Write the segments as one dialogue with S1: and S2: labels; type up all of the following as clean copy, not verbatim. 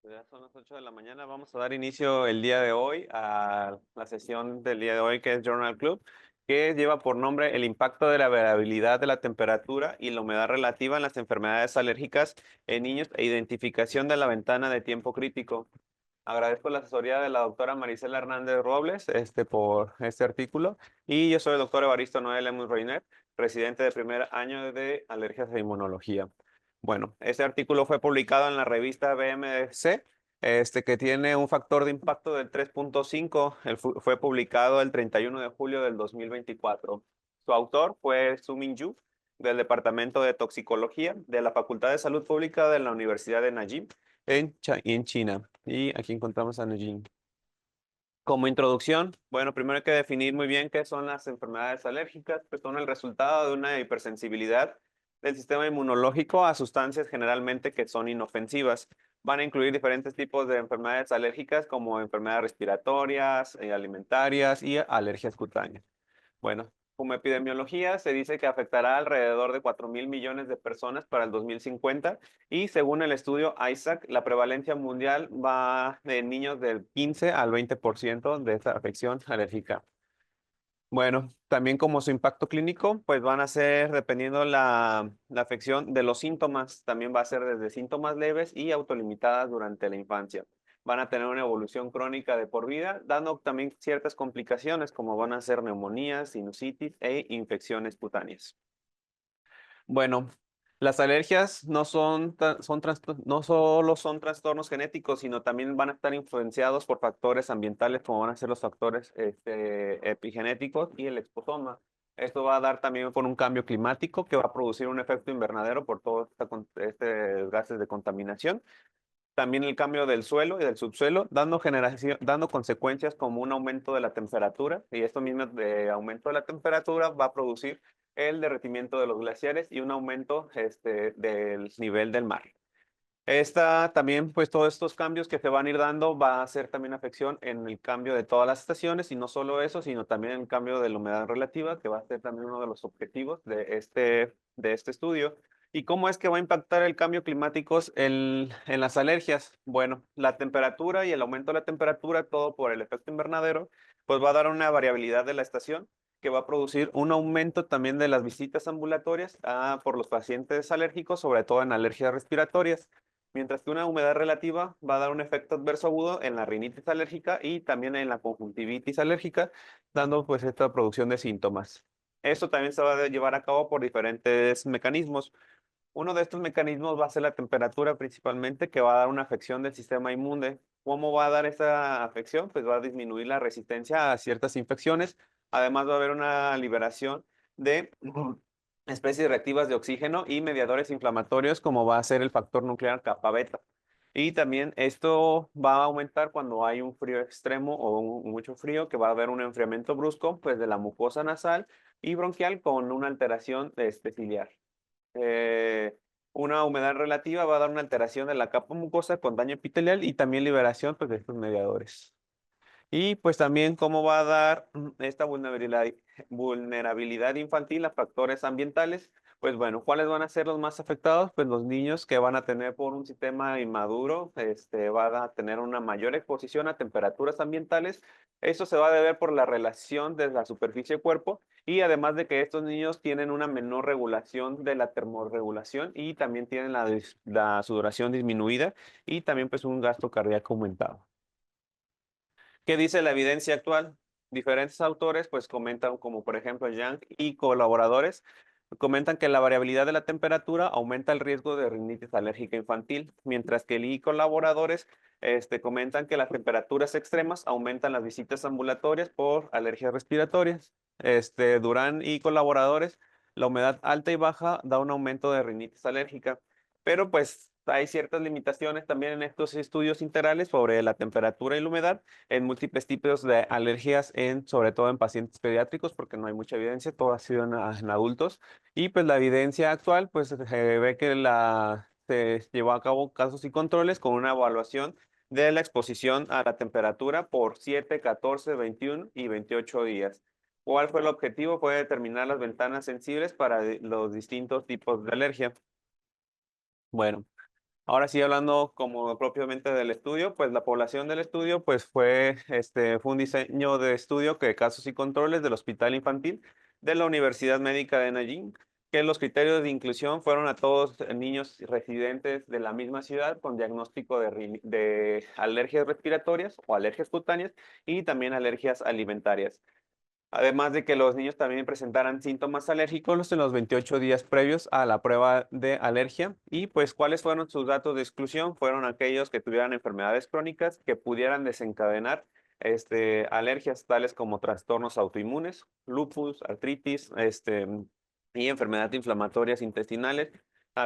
S1: Ya son las 8 de la mañana. Vamos a dar inicio el día de hoy a la sesión del día de hoy, que es Journal Club, que lleva por nombre el impacto de la variabilidad de la temperatura y la humedad relativa en las enfermedades alérgicas en niños e identificación de la ventana de tiempo crítico. Agradezco la asesoría de la doctora Marisela Hernández Robles, por este artículo. Y yo soy el doctor Evaristo Noel Lemus Reiner, residente de primer año de alergias e inmunología. Bueno, este artículo fue publicado en la revista BMC, que tiene un factor de impacto del 3.5. Fue publicado el 31 de julio del 2024. Su autor fue Su-Min Yu, del Departamento de Toxicología de la Facultad de Salud Pública de la Universidad de Nanjing, en China. Y aquí encontramos a Nanjing. Como introducción, bueno, primero hay que definir muy bien qué son las enfermedades alérgicas, pues son el resultado de una hipersensibilidad del sistema inmunológico a sustancias generalmente que son inofensivas. Van a incluir diferentes tipos de enfermedades alérgicas como enfermedades respiratorias, alimentarias y alergias cutáneas. Bueno, como epidemiología se dice que afectará alrededor de 4.000 millones de personas para el 2050 y según el estudio ISAC, la prevalencia mundial va de niños del 15 al 20% de esta afección alérgica. Bueno, también como su impacto clínico, pues van a ser, dependiendo la afección de los síntomas, también va a ser desde síntomas leves y autolimitadas durante la infancia. Van a tener una evolución crónica de por vida, dando también ciertas complicaciones como van a ser neumonías, sinusitis e infecciones cutáneas. Bueno, las alergias no solo son trastornos genéticos, sino también van a estar influenciados por factores ambientales, como van a ser los factores epigenéticos y el exposoma. Esto va a dar también por un cambio climático que va a producir un efecto invernadero por todos estos gases de contaminación. También el cambio del suelo y del subsuelo, dando consecuencias como un aumento de la temperatura, y esto mismo de aumento de la temperatura va a producir el derretimiento de los glaciares y un aumento del nivel del mar. También, pues todos estos cambios que se van a ir dando va a hacer también afección en el cambio de todas las estaciones y no solo eso, sino también el cambio de la humedad relativa, que va a ser también uno de los objetivos de este estudio. ¿Y cómo es que va a impactar el cambio climático en las alergias? Bueno, la temperatura y el aumento de la temperatura, todo por el efecto invernadero, pues va a dar una variabilidad de la estación que va a producir un aumento también de las visitas ambulatorias por los pacientes alérgicos, sobre todo en alergias respiratorias. Mientras que una humedad relativa va a dar un efecto adverso agudo en la rinitis alérgica y también en la conjuntivitis alérgica, dando pues esta producción de síntomas. Esto también se va a llevar a cabo por diferentes mecanismos. Uno de estos mecanismos va a ser la temperatura principalmente, que va a dar una afección del sistema inmune. ¿Cómo va a dar esta afección? Pues va a disminuir la resistencia a ciertas infecciones. Además va a haber una liberación de especies reactivas de oxígeno y mediadores inflamatorios, como va a ser el factor nuclear kappa beta. Y también esto va a aumentar cuando hay un frío extremo o mucho frío, que va a haber un enfriamiento brusco pues, de la mucosa nasal y bronquial con una alteración ciliar. Eh, una humedad relativa va a dar una alteración de la capa mucosa con daño epitelial y también liberación pues, de estos mediadores. Y pues también cómo va a dar esta vulnerabilidad infantil a factores ambientales. Pues bueno, ¿cuáles van a ser los más afectados? Pues los niños que van a tener por un sistema inmaduro, van a tener una mayor exposición a temperaturas ambientales. Eso se va a deber por la relación de la superficie-cuerpo y además de que estos niños tienen una menor regulación de la termorregulación y también tienen la sudoración disminuida y también pues un gasto cardíaco aumentado. ¿Qué dice la evidencia actual? Diferentes autores pues comentan, como por ejemplo Yang y colaboradores, comentan que la variabilidad de la temperatura aumenta el riesgo de rinitis alérgica infantil, mientras que Lee y colaboradores comentan que las temperaturas extremas aumentan las visitas ambulatorias por alergias respiratorias. Durán y colaboradores, la humedad alta y baja da un aumento de rinitis alérgica, pero pues hay ciertas limitaciones también en estos estudios integrales sobre la temperatura y la humedad en múltiples tipos de alergias, sobre todo en pacientes pediátricos, porque no hay mucha evidencia, todo ha sido en adultos. Y pues la evidencia actual, pues se ve que se llevó a cabo casos y controles con una evaluación de la exposición a la temperatura por 7, 14, 21 y 28 días. ¿Cuál fue el objetivo? Fue determinar las ventanas sensibles para los distintos tipos de alergia. Bueno. Ahora sí, hablando como propiamente del estudio, pues la población del estudio pues fue un diseño de estudio de casos y controles del Hospital Infantil de la Universidad Médica de Nanjing, que los criterios de inclusión fueron a todos niños residentes de la misma ciudad con diagnóstico de alergias respiratorias o alergias cutáneas y también alergias alimentarias. Además de que los niños también presentaran síntomas alérgicos en los 28 días previos a la prueba de alergia. Y pues, ¿cuáles fueron sus datos de exclusión? Fueron aquellos que tuvieran enfermedades crónicas que pudieran desencadenar alergias tales como trastornos autoinmunes, lupus, artritis, y enfermedades inflamatorias intestinales,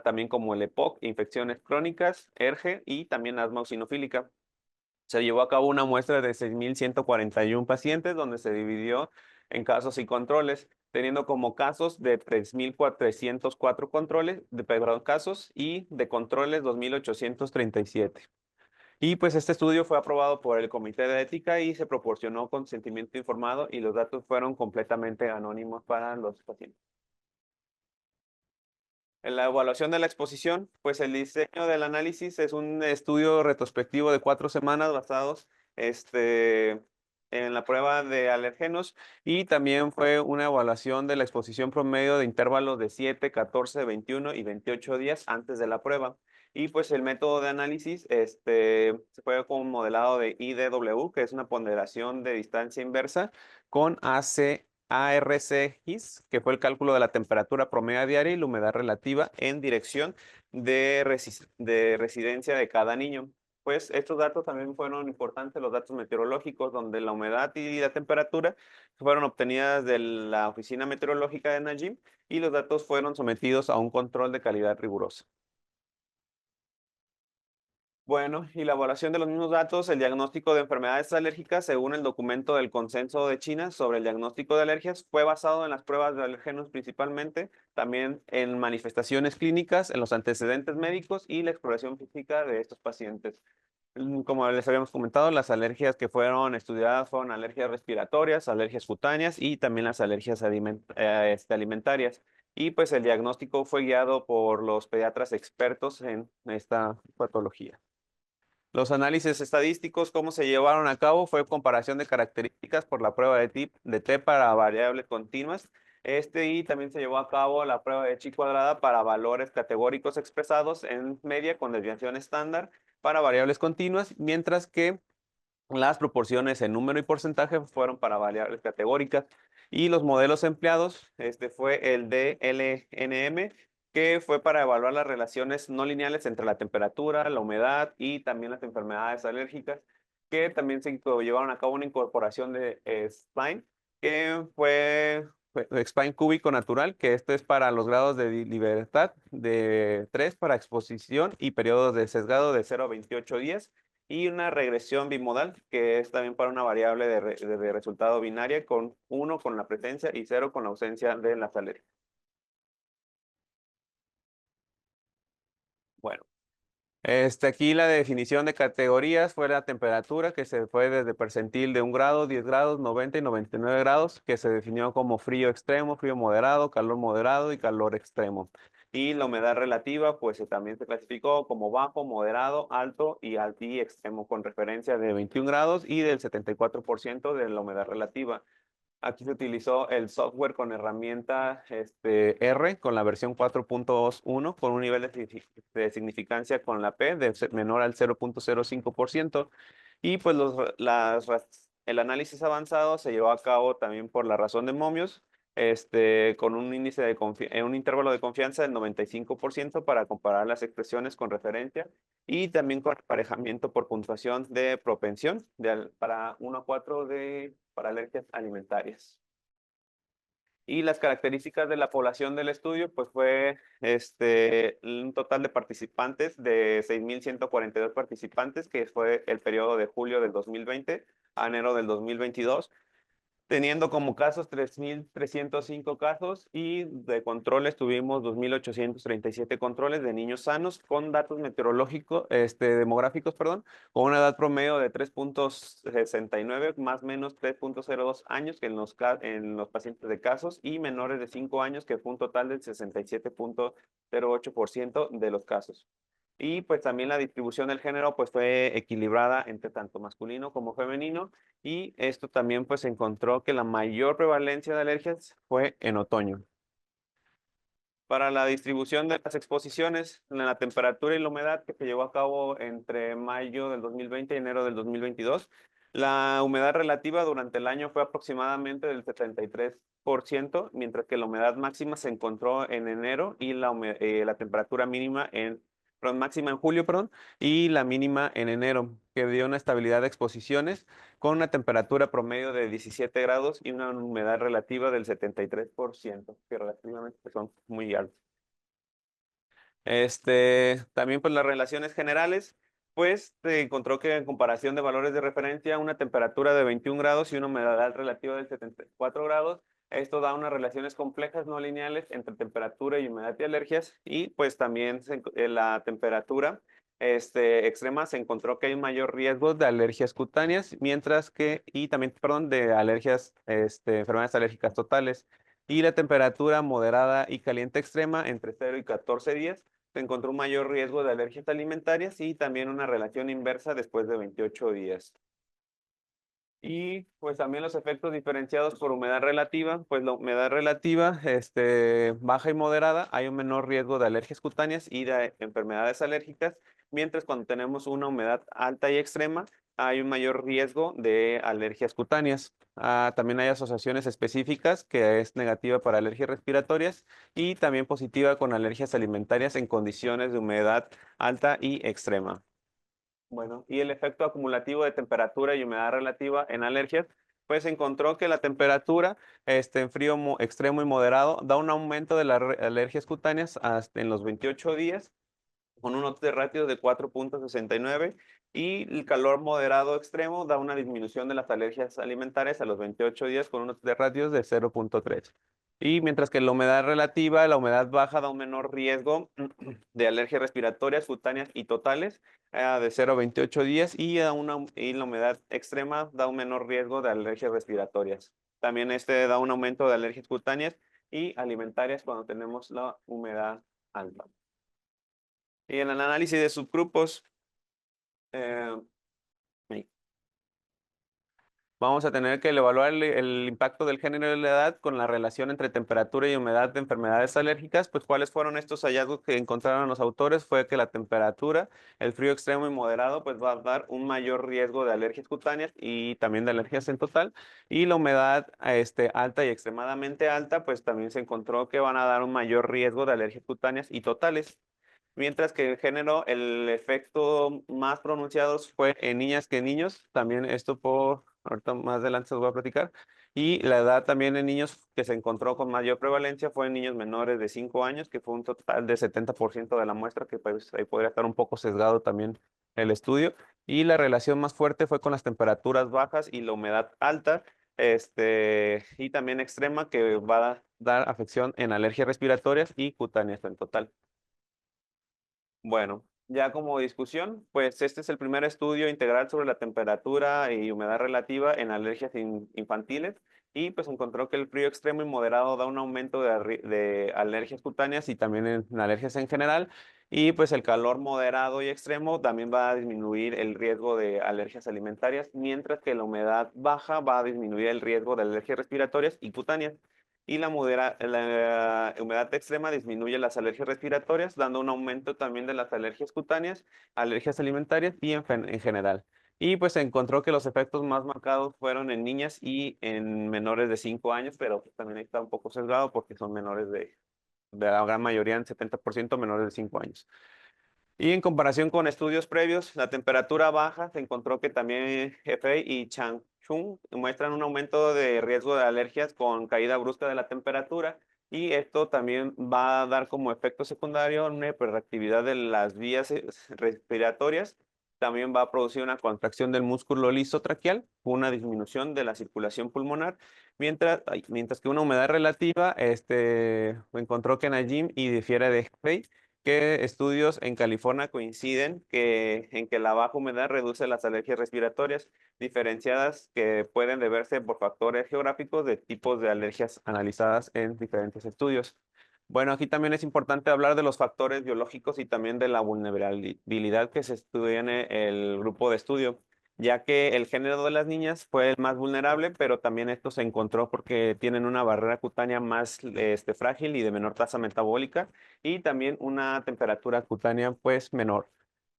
S1: también como el EPOC, infecciones crónicas, ERGE y también asma eosinofílica. Se llevó a cabo una muestra de 6.141 pacientes donde se dividió en casos y controles, teniendo como casos de 3.404 perdón, casos y de controles 2.837. Y pues este estudio fue aprobado por el Comité de Ética y se proporcionó consentimiento informado y los datos fueron completamente anónimos para los pacientes. En la evaluación de la exposición, pues el diseño del análisis es un estudio retrospectivo de 4 semanas basados este, en la prueba de alergenos y también fue una evaluación de la exposición promedio de intervalos de 7, 14, 21 y 28 días antes de la prueba. Y pues el método de análisis se fue con un modelado de IDW, que es una ponderación de distancia inversa, con ARCGIS, que fue el cálculo de la temperatura promedio diaria y la humedad relativa en dirección de residencia de cada niño. Pues estos datos también fueron importantes, los datos meteorológicos, donde la humedad y la temperatura fueron obtenidas de la Oficina Meteorológica de Najim y los datos fueron sometidos a un control de calidad riguroso. Bueno, y la elaboración de los mismos datos, el diagnóstico de enfermedades alérgicas, según el documento del Consenso de China sobre el diagnóstico de alergias, fue basado en las pruebas de alérgenos principalmente, también en manifestaciones clínicas, en los antecedentes médicos y la exploración física de estos pacientes. Como les habíamos comentado, las alergias que fueron estudiadas fueron alergias respiratorias, alergias cutáneas y también las alergias alimentarias. Y pues el diagnóstico fue guiado por los pediatras expertos en esta patología. Los análisis estadísticos, cómo se llevaron a cabo, fue comparación de características por la prueba de T para variables continuas. Y también se llevó a cabo la prueba de chi cuadrada para valores categóricos expresados en media con desviación estándar para variables continuas, mientras que las proporciones en número y porcentaje fueron para variables categóricas. Y los modelos empleados, fue el DLNM, que fue para evaluar las relaciones no lineales entre la temperatura, la humedad y también las enfermedades alérgicas, que también se llevaron a cabo una incorporación de spline, que fue spline cúbico natural, que esto es para los grados de libertad de 3 para exposición y periodos de sesgado de 0 a 28 días y una regresión bimodal, que es también para una variable de resultado binaria con 1 con la presencia y 0 con la ausencia de las alergias. Bueno, aquí la definición de categorías fue la temperatura, que se fue desde percentil de 1 grado, 10 grados, 90 y 99 grados, que se definió como frío extremo, frío moderado, calor moderado y calor extremo. Y la humedad relativa, pues también se clasificó como bajo, moderado, alto y extremo, con referencia de 21 grados y del 74% de la humedad relativa. Aquí se utilizó el software con herramienta R con la versión 4.1 con un nivel de significancia con la P de menor al 0.05%. Y pues el análisis avanzado se llevó a cabo también por la razón de momios, con un índice un intervalo de confianza del 95% para comparar las expresiones con referencia y también con emparejamiento por puntuación de propensión para 1 a 4 para alergias alimentarias. Y las características de la población del estudio, pues fue un total de participantes de 6.142 participantes, que fue el periodo de julio del 2020 a enero del 2022, teniendo como casos 3.305 casos y de controles tuvimos 2.837 controles de niños sanos con datos meteorológicos, demográficos, perdón, con una edad promedio de 3.69 más o menos 3.02 años que en los pacientes de casos y menores de 5 años que fue un total del 67.08% de los casos. Y pues también la distribución del género pues fue equilibrada entre tanto masculino como femenino. Y esto también pues encontró que la mayor prevalencia de alergias fue en otoño. Para la distribución de las exposiciones, la temperatura y la humedad que se llevó a cabo entre mayo del 2020 y enero del 2022, la humedad relativa durante el año fue aproximadamente del 73%, mientras que la humedad máxima se encontró en enero y la temperatura mínima máxima en julio, perdón, y la mínima en enero, que dio una estabilidad de exposiciones con una temperatura promedio de 17 grados y una humedad relativa del 73%, que relativamente son muy altos. También pues las relaciones generales, pues se encontró que en comparación de valores de referencia, una temperatura de 21 grados y una humedad relativa del 74 grados, esto da unas relaciones complejas no lineales entre temperatura y humedad y alergias, y pues también la temperatura extrema se encontró que hay un mayor riesgo de alergias cutáneas, mientras que, y también, perdón, de alergias, enfermedades alérgicas totales. Y la temperatura moderada y caliente extrema entre 0 y 14 días se encontró un mayor riesgo de alergias alimentarias y también una relación inversa después de 28 días. Y pues también los efectos diferenciados por humedad relativa, pues la humedad relativa, baja y moderada, hay un menor riesgo de alergias cutáneas y de enfermedades alérgicas, mientras cuando tenemos una humedad alta y extrema, hay un mayor riesgo de alergias cutáneas. También hay asociaciones específicas que es negativa para alergias respiratorias y también positiva con alergias alimentarias en condiciones de humedad alta y extrema. Bueno, y el efecto acumulativo de temperatura y humedad relativa en alergias, pues se encontró que la temperatura en frío extremo y moderado da un aumento de las alergias cutáneas hasta en los 28 días, con un odds de ratio de 4,69 y el calor moderado extremo da una disminución de las alergias alimentarias a los 28 días con un odds de ratios de 0,3. Y mientras que la humedad relativa, la humedad baja da un menor riesgo de alergias respiratorias, cutáneas y totales de 0 a 28 días y la humedad extrema da un menor riesgo de alergias respiratorias. También da un aumento de alergias cutáneas y alimentarias cuando tenemos la humedad alta. Y en el análisis de subgrupos, eh, vamos a tener que evaluar el impacto del género y la edad con la relación entre temperatura y humedad de enfermedades alérgicas. Pues, ¿cuáles fueron estos hallazgos que encontraron los autores? Fue que la temperatura, el frío extremo y moderado, pues va a dar un mayor riesgo de alergias cutáneas y también de alergias en total. Y la humedad, alta y extremadamente alta, pues también se encontró que van a dar un mayor riesgo de alergias cutáneas y totales. Mientras que el género, el efecto más pronunciado fue en niñas que en niños. También esto ahorita más adelante se los voy a platicar. Y la edad también en niños que se encontró con mayor prevalencia fue en niños menores de 5 años, que fue un total de 70% de la muestra, que pues ahí podría estar un poco sesgado también el estudio. Y la relación más fuerte fue con las temperaturas bajas y la humedad alta, y también extrema, que va a dar afección en alergias respiratorias y cutáneas en total. Bueno, ya como discusión, pues este es el primer estudio integral sobre la temperatura y humedad relativa en alergias infantiles y pues encontró que el frío extremo y moderado da un aumento de alergias cutáneas y también en alergias en general y pues el calor moderado y extremo también va a disminuir el riesgo de alergias alimentarias, mientras que la humedad baja va a disminuir el riesgo de alergias respiratorias y cutáneas. Y la humedad extrema disminuye las alergias respiratorias, dando un aumento también de las alergias cutáneas, alergias alimentarias y en general. Y pues se encontró que los efectos más marcados fueron en niñas y en menores de 5 años, pero pues también está un poco sesgado porque son menores de la gran mayoría, en 70% menores de 5 años. Y en comparación con estudios previos, la temperatura baja se encontró que también Hefei y Chang-Chung muestran un aumento de riesgo de alergias con caída brusca de la temperatura y esto también va a dar como efecto secundario una hiperactividad de las vías respiratorias. También va a producir una contracción del músculo liso traqueal, una disminución de la circulación pulmonar, mientras que una humedad relativa encontró que Najim y difiere de Hefei que estudios en California coinciden en que la baja humedad reduce las alergias respiratorias diferenciadas que pueden deberse por factores geográficos de tipos de alergias analizadas en diferentes estudios. Bueno, aquí también es importante hablar de los factores biológicos y también de la vulnerabilidad que se estudia en el grupo de estudio, ya que el género de las niñas fue el más vulnerable, pero también esto se encontró porque tienen una barrera cutánea más frágil y de menor tasa metabólica y también una temperatura cutánea pues menor.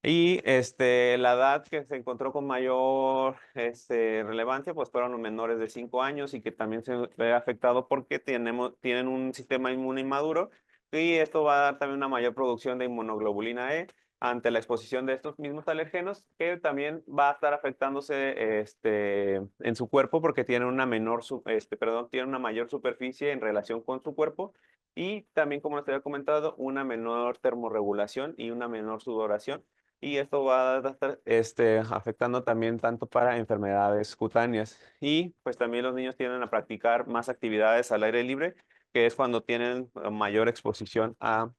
S1: Y la edad que se encontró con mayor relevancia, pues fueron los menores de 5 años y que también se ve afectado porque tienen un sistema inmune inmaduro y esto va a dar también una mayor producción de inmunoglobulina E ante la exposición de estos mismos alérgenos, que también va a estar afectándose en su cuerpo porque tiene una tiene una mayor superficie en relación con su cuerpo y también, como les había comentado, una menor termorregulación y una menor sudoración y esto va a estar afectando también tanto para enfermedades cutáneas. Y pues también los niños tienden a practicar más actividades al aire libre, que es cuando tienen mayor exposición a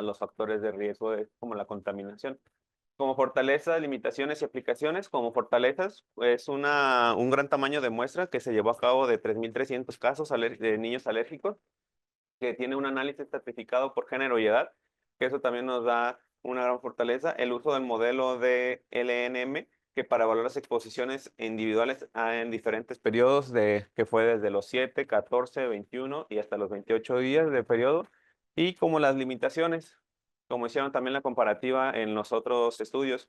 S1: los factores de riesgo como la contaminación. Como fortalezas, limitaciones y aplicaciones, como fortalezas, es un gran tamaño de muestra que se llevó a cabo de 3.300 casos de niños alérgicos que tiene un análisis estratificado por género y edad, que eso también nos da una gran fortaleza. El uso del modelo de LNM, que para evaluar las exposiciones individuales en diferentes periodos, que fue desde los 7, 14, 21 y hasta los 28 días de periodo, y como las limitaciones, como hicieron también la comparativa en los otros estudios.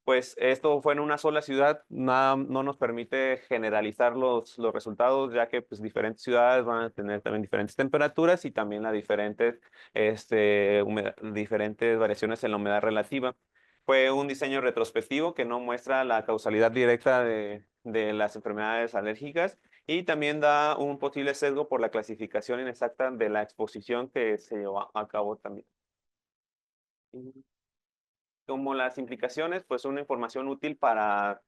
S1: Pues esto fue en una sola ciudad, no nos permite generalizar los resultados, ya que pues, diferentes ciudades van a tener también diferentes temperaturas y también las diferentes variaciones en la humedad relativa. Fue un diseño retrospectivo que no muestra la causalidad directa de las enfermedades alérgicas y también da un posible sesgo por la clasificación inexacta de la exposición que se llevó a cabo también. Como las implicaciones, pues una información útil para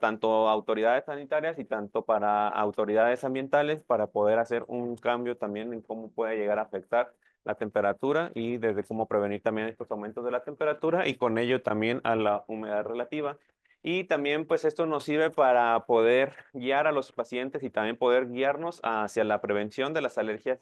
S1: tanto autoridades sanitarias y tanto para autoridades ambientales para poder hacer un cambio también en cómo puede llegar a afectar la temperatura y desde cómo prevenir también estos aumentos de la temperatura y con ello también a la humedad relativa. Y también pues esto nos sirve para poder guiar a los pacientes y también poder guiarnos hacia la prevención de las alergias,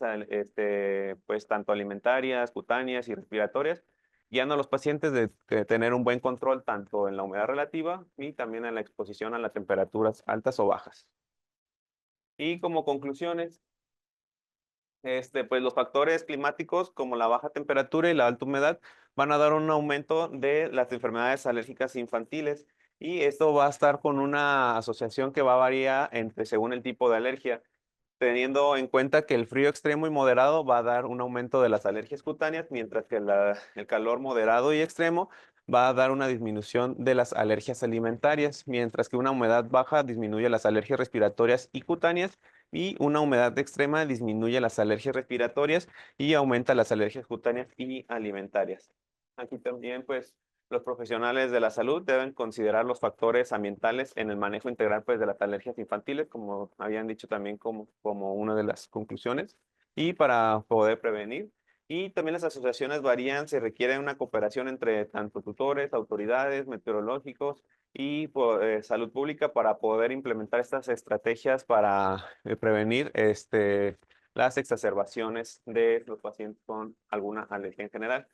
S1: pues tanto alimentarias, cutáneas y respiratorias guiando a los pacientes de tener un buen control tanto en la humedad relativa y también en la exposición a las temperaturas altas o bajas. Y como conclusiones, pues los factores climáticos como la baja temperatura y la alta humedad van a dar un aumento de las enfermedades alérgicas infantiles y esto va a estar con una asociación que va a variar según el tipo de alergia teniendo en cuenta que el frío extremo y moderado va a dar un aumento de las alergias cutáneas, mientras que el calor moderado y extremo va a dar una disminución de las alergias alimentarias, mientras que una humedad baja disminuye las alergias respiratorias y cutáneas y una humedad extrema disminuye las alergias respiratorias y aumenta las alergias cutáneas y alimentarias. Aquí también, pues, los profesionales de la salud deben considerar los factores ambientales en el manejo integral pues, de las alergias infantiles, como habían dicho también como una de las conclusiones, y para poder prevenir. Y también las asociaciones varían, se requiere una cooperación entre tanto tutores, autoridades, meteorológicos y salud pública para poder implementar estas estrategias para prevenir las exacerbaciones de los pacientes con alguna alergia en general.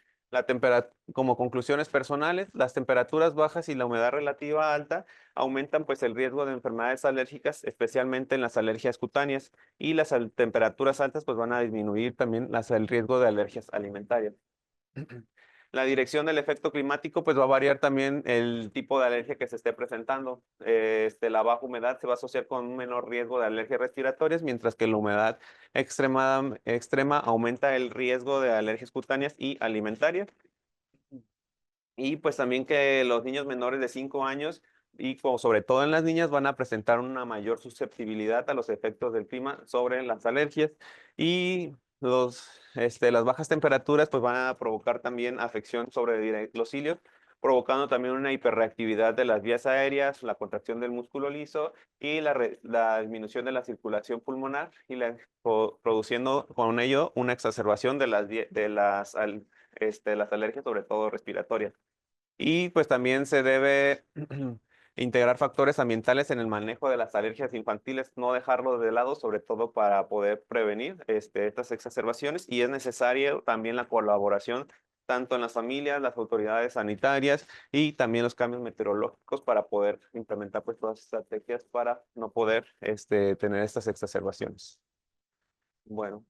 S1: Como conclusiones personales, las temperaturas bajas y la humedad relativa alta aumentan pues el riesgo de enfermedades alérgicas, especialmente en las alergias cutáneas, y las temperaturas altas pues van a disminuir también el riesgo de alergias alimentarias. La dirección del efecto climático pues va a variar también el tipo de alergia que se esté presentando. La baja humedad se va a asociar con un menor riesgo de alergias respiratorias, mientras que la humedad extrema aumenta el riesgo de alergias cutáneas y alimentarias. Y pues también que los niños menores de 5 años y sobre todo en las niñas van a presentar una mayor susceptibilidad a los efectos del clima sobre las alergias y las bajas temperaturas pues van a provocar también afección sobre los cilios, provocando también una hiperreactividad de las vías aéreas, la contracción del músculo liso y la disminución de la circulación pulmonar y produciendo con ello una exacerbación de las alergias, sobre todo respiratorias. Y pues también se debe Integrar factores ambientales en el manejo de las alergias infantiles, no dejarlo de lado, sobre todo para poder prevenir estas exacerbaciones. Y es necesaria también la colaboración tanto en las familias, las autoridades sanitarias y también los cambios meteorológicos para poder implementar pues todas las estrategias para no poder tener estas exacerbaciones. Bueno.